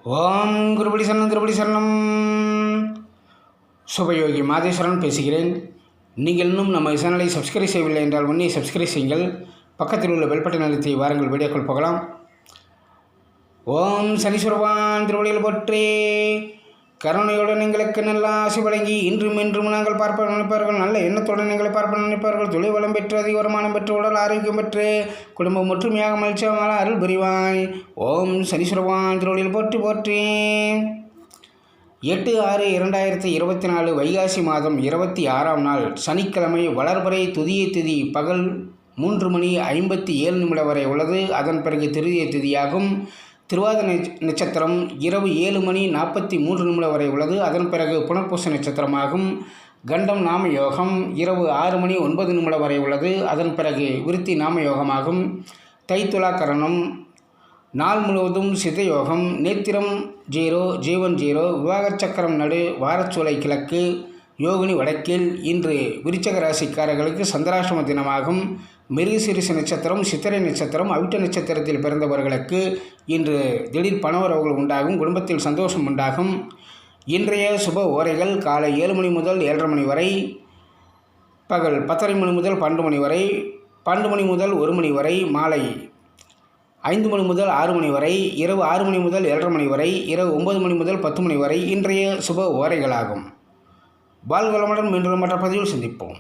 ஓம் குருபடி சரணம் திருப்படி சரணம். சுபயோகி மாதேஸ்வரன் பேசுகிறேன். நீங்கள் இன்னும் நம்ம சேனலை சப்ஸ்கிரைப் செய்யவில்லை என்றால் உடனே சப்ஸ்கிரைப் செய்யுங்கள். பக்கத்தில் உள்ள பெல் பட்டன் அழுத்தி வாருங்கள், வீடியோக்கள் போகலாம். ஓம் சனீஸ்வரவான் திருவடியில் போற்றே. கருணையுடன் எங்களுக்கு நல்ல ஆசை வழங்கி இன்றும் இன்றும் நாங்கள் பார்ப்ப நினைப்பார்கள். நல்ல எண்ணத்துடன் எங்களை பார்ப்ப நினைப்பார்கள். தொழில் வளம் பெற்று அதிக வருமானம் பெற்று உடல் ஆரோக்கியம் பெற்று குடும்பம் ஒற்றுமையாக மகிழ்ச்சியாக அருள் புரிவாய். ஓம் சனீஸ்வரவான் திருவடியில் போற்றி போற்றேன். 8/6/2024 வைகாசி மாதம் 26ஆம் நாள் சனிக்கிழமை வளர்பறை துதிய திதி பகல் 3:57 வரை உள்ளது. அதன் பிறகு திருதிய திதியாகும். திருவாதிரை நட்சத்திரம் இரவு 7:43 வரை உள்ளது. அதன் பிறகு புனர்பூச நட்சத்திரமாகும். கண்டம் நாம யோகம் இரவு 6:09 வரை உள்ளது. அதன் பிறகு விருத்தி நாம யோகமாகும். தைத்துலா கரணம் நாள் முழுவதும் சித்த யோகம். நேத்திரம் 0, ஜீவன் 0, விவாகச் சக்கரம் நடு, வாரச்சூலை கிழக்கு, யோகினி வடக்கில். இன்று விருச்சக ராசிக்காரர்களுக்கு சந்திராஷ்டம தினமாகும். மிருகசீரிஷ நட்சத்திரம், சித்திரை நட்சத்திரம், அவிட்ட நட்சத்திரத்தில் பிறந்தவர்களுக்கு இன்று திடீர் பணவரவுகள் உண்டாகும். குடும்பத்தில் சந்தோஷம் உண்டாகும். இன்றைய சுப ஓரைகள் காலை 7 மணி முதல் 7:30 மணி வரை, பகல் 10:30 மணி முதல் 12 மணி வரை, 12 மணி முதல் 1 மணி வரை, மாலை 5 மணி முதல் 6 மணி வரை, இரவு 6 மணி முதல் 7:30 மணி வரை, இரவு 9 மணி முதல் 10 மணி வரை இன்றைய சுப ஓரைகளாகும். வாழ்வளமுடன் மீண்டும் மற்ற பதிவில் சந்திப்போம்.